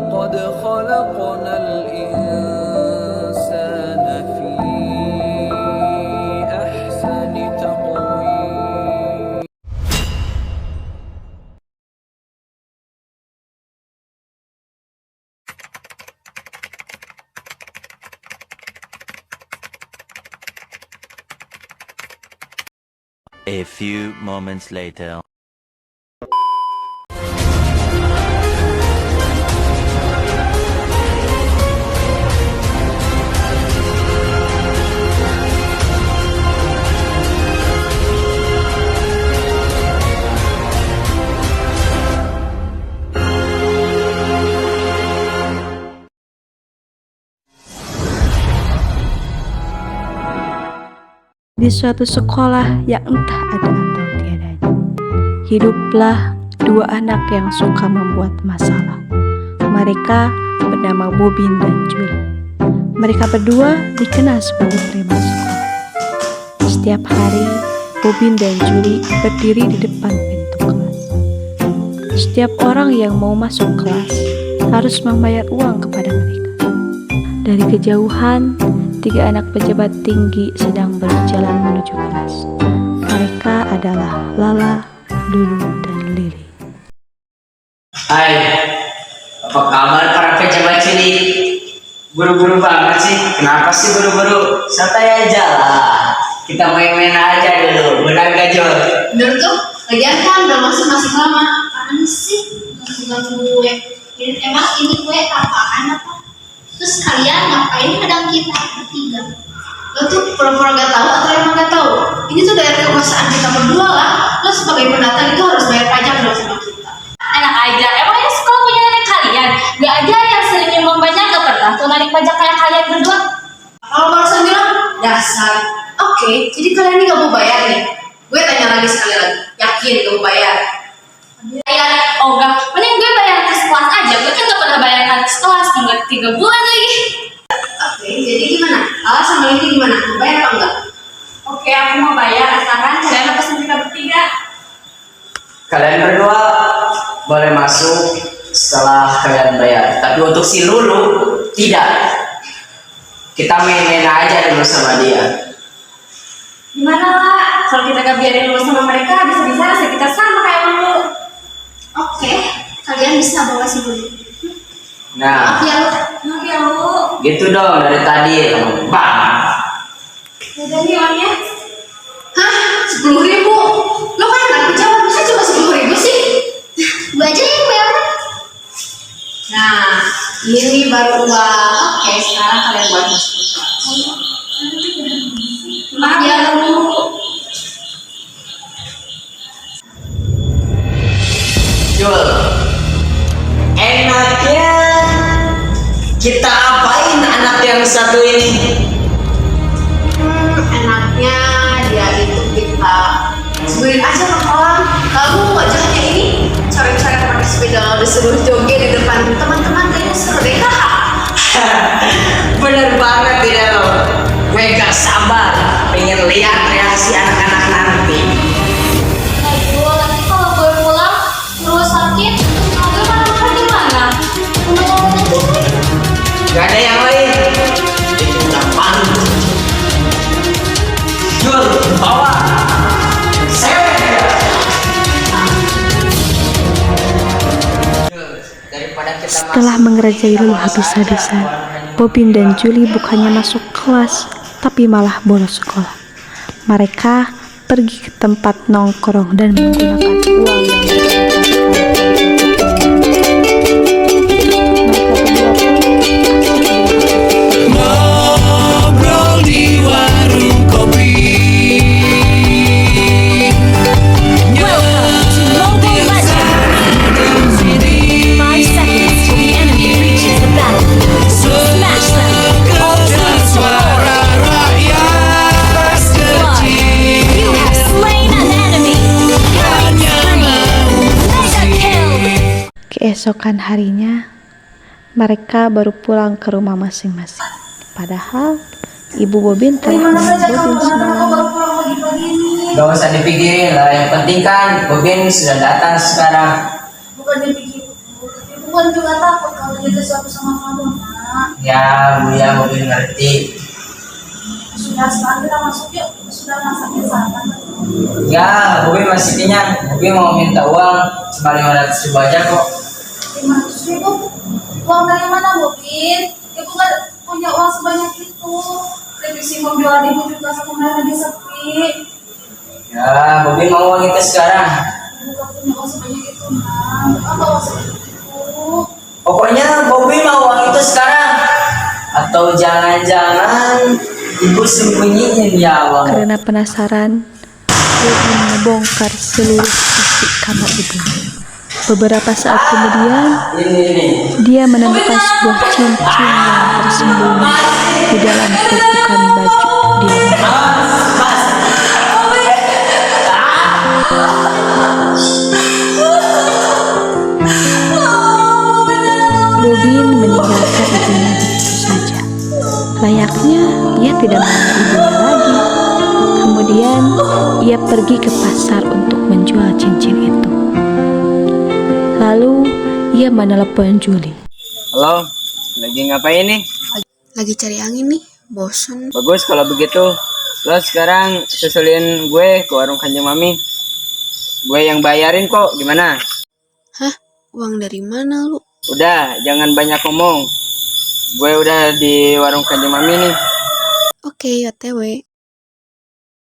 لقد خلقنا الإنسان في أحسن تقويم. A few moments later. Di suatu sekolah yang entah ada atau tiadanya, hiduplah dua anak yang suka membuat masalah. Mereka bernama Bobin dan Julie. Mereka berdua dikenal sebagai preman sekolah. Setiap hari, Bobin dan Julie berdiri di depan pintu kelas. Setiap orang yang mau masuk kelas harus membayar uang kepada mereka. Dari kejauhan, tiga anak pejabat tinggi sedang berjalan menuju kelas. Mereka adalah Lala, Lulu, dan Lily. Hai, apa kabar para pejabat cilik? Buru-buru banget sih, kenapa sih buru-buru? Santai aja lah, kita main-main aja dulu, benar gak Jol? Bener tuh, lagian kan udah masing-masing lama. Apaan sih? Masing-masing gue. Emang ini gue apaan apa? Terus kalian ngapain kadang kita bertiga? Lo tuh pura-pura gak tahu atau emang gak tahu? Ini tuh daerah kekuasaan kita berdua lah. Lo sebagai pendatang itu harus bayar pajak dong sama kita. Enak aja, emangnya sekolah punya nenek kalian? Gak ada yang sering nyumbang pajak gak pernah tuh narik pajak kayak kalian berdua. Kalau barusan bilang, dasar. Oke, jadi kalian ini gak mau bayar nih? Gue tanya lagi sekali lagi, yakin gak mau bayar? Bayar, oh enggak, mending gue bayar tes kelas aja. Gue kan gak pernah bayar tes kelas, tinggal 3 bulan lagi. Oke, jadi gimana? Alas sama ini gimana? Mau bayar apa enggak? Oke, aku mau bayar, asalkan kalian pesen kita bertiga. Kalian berdua boleh masuk setelah kalian bayar, tapi untuk si Lulu tidak. Kita main-main aja dulu sama dia. Gimana lah, kalau kita gak biarin dulu sama mereka, bisa-bisa rasa kita sama kayak dulu. Oke, kalian bisa bawa si dulu. Nah, Maaf ya lu. Maaf ya lu. gitu dong dari tadi, bang. Udah nih uangnya. Hah? 10.000? Lo kan anak pejabat, masa cuma 10.000 sih? Gue aja yang bayar. Nah, ini baru uang. Oke, sekarang kalian buat masuk ke kelas. Maaf ya lu. Jul, enaknya kita apain anak yang satu ini? Enaknya dia itu kita sebutin aja ke kolam. Kamu wajahnya ini coret-coret pakai sepeda lalu disuruh joget di depan teman-teman, kayaknya seru deh. Bener banget tidak lo? Gue gak sabar pengen lihat reaksi anak-anak nanti. Aduh, nanti kalau gue pulang terus sakit, gue makan gimana? Ngomong aja nih. Gak ada yang lain. Itu udah paling. Jul, bawa. Setelah mengerjai Lulu habis-habisan, Bobin dan Julie bukannya masuk kelas, tapi malah bolos sekolah. Mereka pergi ke tempat nongkrong dan menggunakan uang yang Ngobrol di warung kopi. Welcome to Mobile Legends! 5 seconds till the enemy reaches the battlefield. Smash them! All teams to Suara rakyat kecil. You have slain an enemy! Mega kill! Keesokan harinya, mereka baru pulang ke rumah masing-masing. Padahal ibu Bobin telah Bobin semalam. Gak usah dipikirin lah, yang penting kan Bobin sudah datang sekarang. Bukan dipikir, bukan juga takut kalau begitu suatu sama kamu, nak. Ya, Buya Bobin ngerti. Sudah sekarang kita masuk yuk. Sudah masaknya sana. Ya, Bobin masih kenyang. Bobin mau minta uang cuma 500 ribu aja kok. 500 ribu? Uang dari mana, Bobin? Ibu kan punya uang sebanyak itu. Revisi menjual ibu juga sebenarnya lagi sepi. Ya, Bobin mau uang itu sekarang. Ibu kan punya uang sebanyak itu, nak. Apa uang sebanyak itu? Pokoknya Bobin mau uang itu sekarang. Atau jangan-jangan ibu sembunyiin ya uang. Karena penasaran, Bobin membongkar seluruh isi kamar ibunya. Beberapa saat kemudian, Ini. dia menemukan sebuah cincin yang tersembunyi di dalam tumpukan baju di rumah. Bobin meninggalkan ibunya begitu saja. Layaknya ia tidak mengenal ibunya lagi. Kemudian ia pergi ke pasar untuk menjual cincin itu. Lalu ia menelepon Julie. Halo, lagi ngapain nih? Lagi cari angin nih, bosen. Bagus kalau begitu. Lo sekarang susulin gue ke warung Kanjeng Mami. Gue yang bayarin kok, gimana? Hah? Uang dari mana lu? Udah, jangan banyak ngomong. Gue udah di warung Kanjeng Mami nih. Oke, OTW.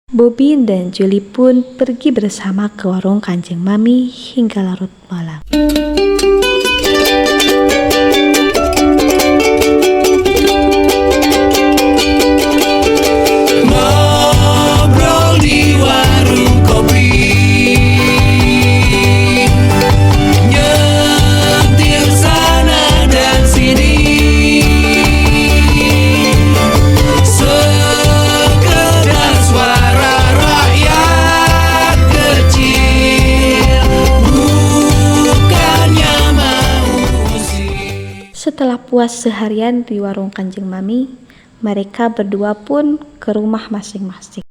Bobin dan Julie pun pergi bersama ke warung Kanjeng Mami hingga larut malam. Ngobrol di warung kopi, nyetir sana dan sini, sekedar suara rakyat kecil, bukannya mau usir. Setelah puas seharian di warung Kanjeng Mami, mereka berdua pun ke rumah masing-masing.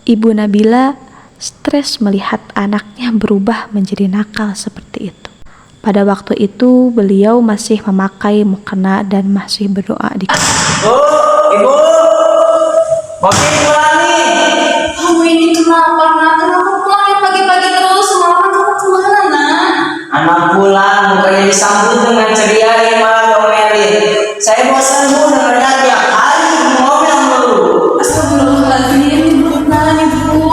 Ibu Nabila stres melihat anaknya berubah menjadi nakal seperti itu. Pada waktu itu beliau masih memakai mukena dan masih berdoa di Ibu! Bobin pulang nih! Kamu ini kenapa, nak? Kenapa pulangnya pagi-pagi terus? Semalam kamu kemana, nak? Anak pulang, bukannya disambut dengan ceria, yang malah diomelin. Saya bosan bu dengarnya tiap hari ngomel mulu. Astagfirullahaladzim, benar ibu.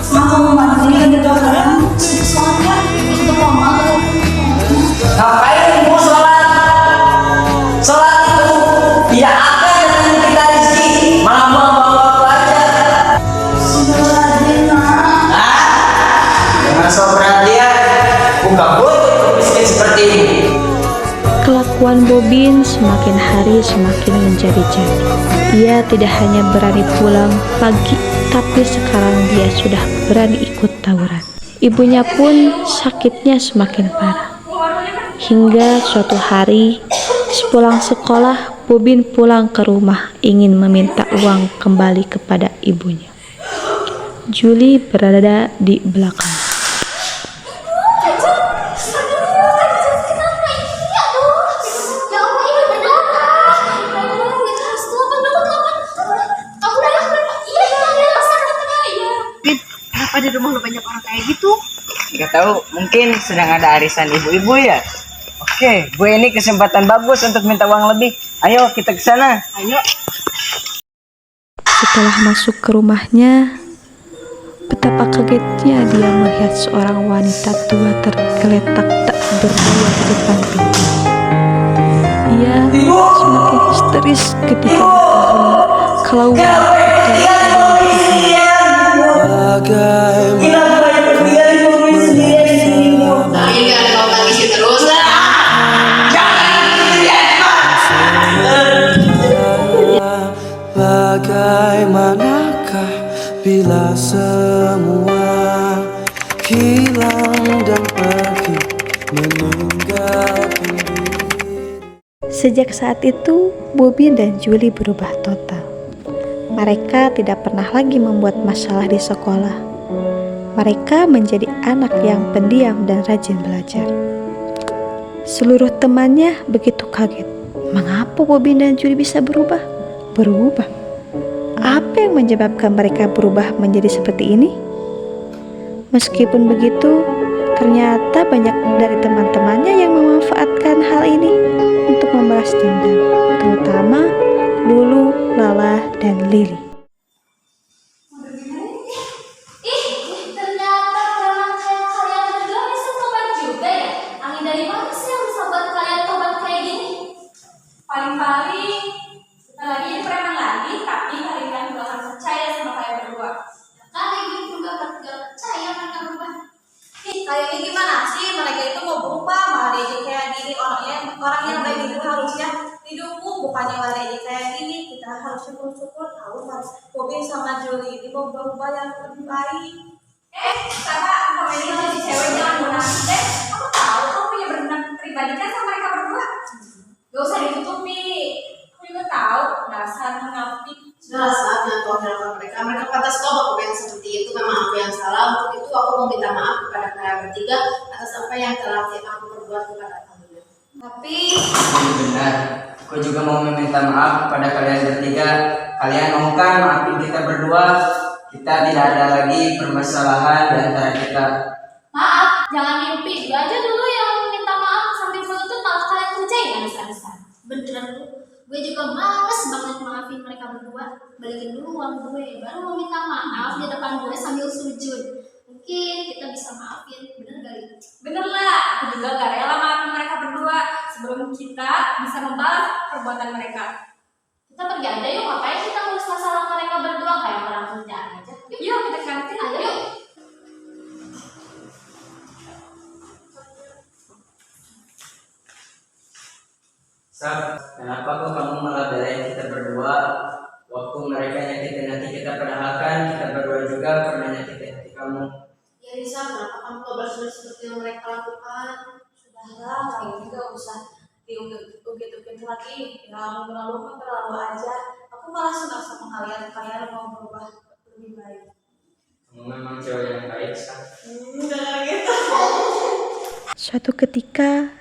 Kamu mandi di dalam sholat untuk mama. Ngapain ibu sholat? Sholat itu tidak akan dengan kita rezeki, malah bawa aja. Astagfirullahaladzim, nak. Jangan sok perhatian, buka buat miskin seperti ini. Kelakuan Bobin semakin hari semakin menjadi-jadi. Ia tidak hanya berani pulang pagi, tapi sekarang dia sudah berani ikut tawuran. Ibunya pun sakitnya semakin parah. Hingga suatu hari, sepulang sekolah, Bobin pulang ke rumah ingin meminta uang kembali kepada ibunya. Julie berada di belakang. Kenapa di rumah lu banyak orang kayak gitu? Gak tahu, mungkin sedang ada arisan ibu-ibu ya. Oke, gue ini kesempatan bagus untuk minta uang lebih. Ayo kita ke sana. Ayo. Setelah masuk ke rumahnya, betapa kagetnya dia melihat seorang wanita tua tergeletak tak berdaya di depan pintu. Ia semakin histeris ketika mengetahui kalau wanita itu adalah ibunya. Tapi jangan kau tangisi terus, nak. Bagaimanakah bila semua hilang dan pergi meninggalkan diri? Sejak saat itu, Bobin dan Julie berubah total. Mereka tidak pernah lagi membuat masalah di sekolah. Mereka menjadi anak yang pendiam dan rajin belajar. Seluruh temannya begitu kaget. Mengapa Bobby dan Julie bisa berubah? Berubah? Apa yang menyebabkan mereka berubah menjadi seperti ini? Meskipun begitu, ternyata banyak dari teman-temannya yang memanfaatkan hal ini untuk membalas dendam, terutama Lulu, Lala, dan Lily. Ternyata preman kayak kalian berdua bisa tobat juga ya? Angin dari mana sih yang bisa buat kalian tobat kayak gini? Paling-paling kita lagi jadi preman lagi, tapi kalian gak akan percaya sama kalian berdua. Kalian juga gak percaya mereka berubah. Kayaknya gimana sih mereka itu mau berubah malah diajak kayak gini, orang yang baik itu harusnya didukung bukannya malah diajak kayak gini. Kita harus syukur-syukur tahu Mas Bobby sama Julie ini mau berubah yang lebih baik. Sama ini jadi cewek jangan munafik deh. Aku tahu kamu punya berenang pribadi kan sama mereka berdua. Gak usah ditutupi. Aku juga tahu dasar munafik. Jelas saatnya kau melakukan mereka pantas kok aku yang seperti itu. Memang aku yang salah. Untuk itu aku meminta maaf kepada kalian bertiga atas apa yang telah aku perbuat kepada kalian. Tapi benar, aku juga mau meminta maaf kepada kalian bertiga. Kalian mau kan maafin kita berdua? Kita tidak ada lagi permasalahan di antara kita. Maaf, jangan mimpi. Gue aja dulu yang minta maaf sambil berlutut malah kalian kerjain manis-manisan. Beneran lu. Gue juga males banget maafin mereka berdua. Balikin dulu uang gue, baru mau minta maaf di depan gue sambil sujud. Mungkin kita bisa maafin, bener gak Li? Bener lah, aku juga gak rela maafin mereka berdua sebelum kita bisa membalas perbuatan mereka. Kita pergi aja yuk, ngapain kita ngurus masalah mereka berdua kayak orang kerjaan aja. Yuk kita ke kantin aja yuk. Sab, kenapa kok kamu malah belain kita berdua? Waktu mereka nyakitin hati kita, padahal kan kita berdua juga pernah nyakitin hati kamu. Ya Risa, kenapa kamu gak balas seperti yang mereka lakukan? Sudahlah, kamu juga usah diungkit-ungkit lagi. Yang lalu kan terlalu aja. Aku malah senang sama kalian mau berubah lebih baik. Kamu memang cewek yang baik, Sab. Jangan gitu. Suatu ketika,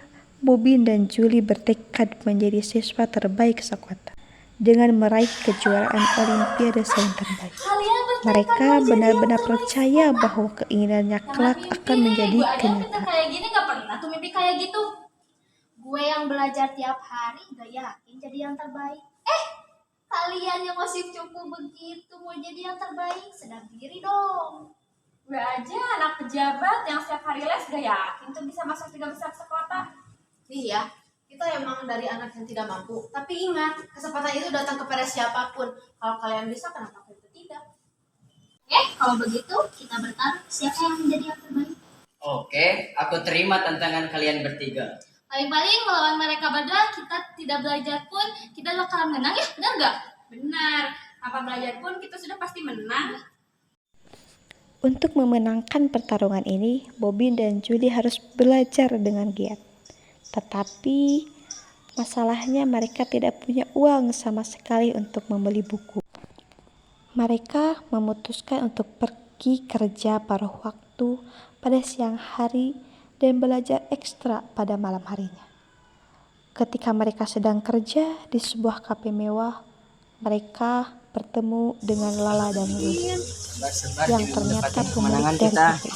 Bobby dan Julie bertekad menjadi siswa terbaik sekota dengan meraih kejuaraan Olimpiade sains terbaik. Mereka benar-benar percaya bahwa keinginannya kelak akan menjadi Kita kenyataan. kayak gini gak pernah tuh mimpi kayak gitu. Gue yang belajar tiap hari gak yakin jadi yang terbaik. Kalian yang masih cukup begitu mau jadi yang terbaik, sedang diri dong. Gue aja anak pejabat yang setiap hari les gak yakin tuh bisa masuk 3 besar sekota. Iya, kita emang dari anak yang tidak mampu. Tapi ingat, kesempatan itu datang kepada siapapun. Kalau kalian bisa, kenapa kita tidak? Kalau begitu kita bertaruh siapa yang menjadi yang terbaik. Oke, aku terima tantangan kalian bertiga. Paling-paling melawan mereka berdua kita tidak belajar pun kita bakalan menang ya, benar gak? Benar. Apa belajar pun kita sudah pasti menang. Untuk memenangkan pertarungan ini, Bobby dan Julie harus belajar dengan giat. Tetapi masalahnya mereka tidak punya uang sama sekali untuk membeli buku. Mereka memutuskan untuk pergi kerja paruh waktu pada siang hari dan belajar ekstra pada malam harinya. Ketika mereka sedang kerja di sebuah kafe mewah, mereka bertemu dengan Lala dan Lily Sebar-sebar yang demi ternyata mendapatkan pemilik kemenangan dari kita. kafe.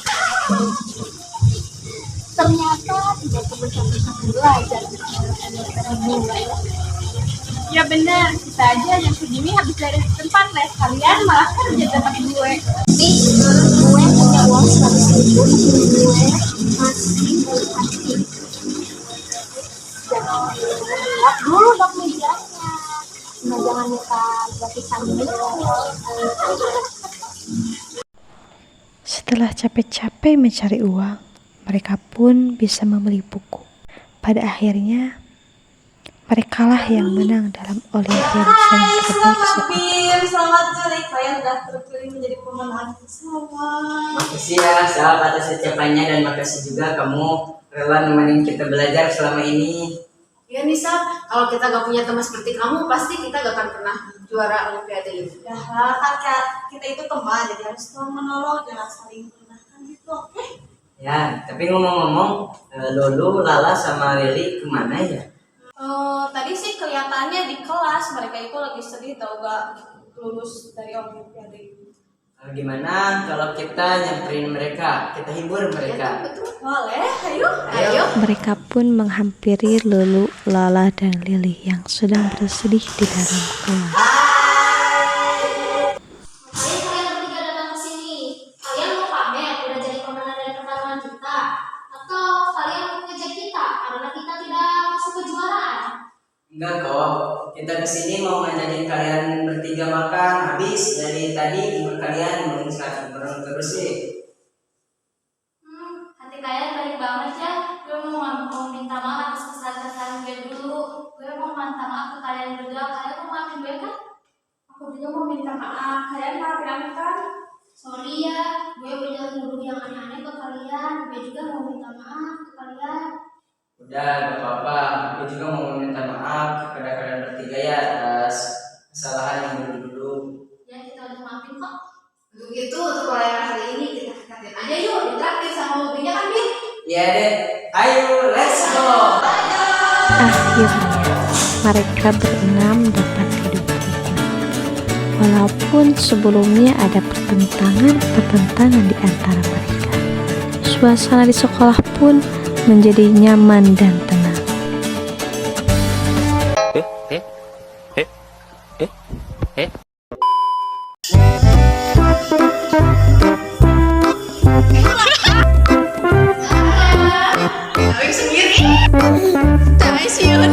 Ternyata tidak bisa belajar Ya benar, kita aja yang segini habis dari tempat les kalian malah kerja tempat gue. Tapi gue punya uang 100.000, gue masih belum kasih. Jangan lihat dulu dong medianya. Nah, jangan minta gratisan dulu. Setelah capek-capek mencari uang, mereka pun bisa membeli buku. Pada akhirnya, merekalah yang menang dalam Olimpiade sains terbaik sekota. Selamat Julie, kalian sudah terpilih menjadi pemenang. Selamat. Makasih ya, Sab, atas ucapannya dan makasih juga kamu rela nemenin kita belajar selama ini. Ya Nisa, kalau kita gak punya teman seperti kamu, pasti kita gak akan pernah juara Olimpiade ini. Ya kan kita itu teman, jadi harus saling menolong, jangan saling merendahkan gitu, oke? Ya, tapi ngomong-ngomong, Lulu, Lala, sama Lili kemana ya? Tadi sih kelihatannya di kelas mereka itu lagi sedih tau gak lulus dari Olimpiade. Gimana kalau kita nyamperin mereka, kita hibur mereka? Boleh, ayo. Mereka pun menghampiri Lulu, Lala, dan Lili yang sedang bersedih di dalam kelas. Kalian bertiga datang ke sini. Kalian mau pamer udah jadi pemenang dari pertarungan kita, atau kalian mau ngejar kita karena kita tidak masuk kejuaraan? Enggak kok, kita kesini mau ngajakin kalian bertiga makan. Habis dari tadi hibur kalian mengisahkan terus sih. Hati kalian baik banget ya. Gue mau minta maaf atas kesalahan gue dulu. Gue mau minta maaf ke kalian berdua. Kalian mau maafin gue kan? Aku juga mau minta maaf. Kalian maafin aku kan? Sorry ya, gue udah nuduh yang aneh-aneh ke kalian. Gue juga mau minta maaf ke kalian. Udah, gak apa-apa. Aku juga mau minta maaf kepada kalian bertiga ya atas kesalahan yang dulu-dulu. Ya kita udah maafin kok. Untuk itu untuk layanan hari ini kita tingkatin aja yuk, ditraktir sama mobilnya kan Bin? Iya deh, ayo let's go. Akhirnya, mereka berenam dapat hidup rukun. Walaupun sebelumnya ada pertentangan di antara mereka, suasana di sekolah pun menjadi nyaman dan tenang. Awing sendiri. Tak siun.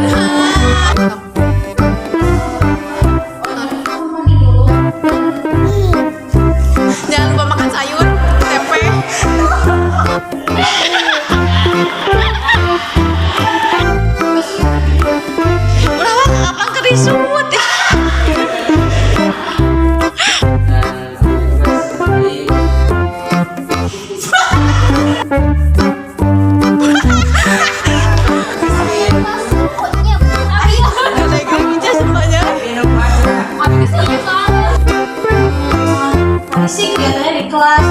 Jangan lupa makan sayur, tempe. Kenapa ngapang kerisut? Sih kegiatannya di kelas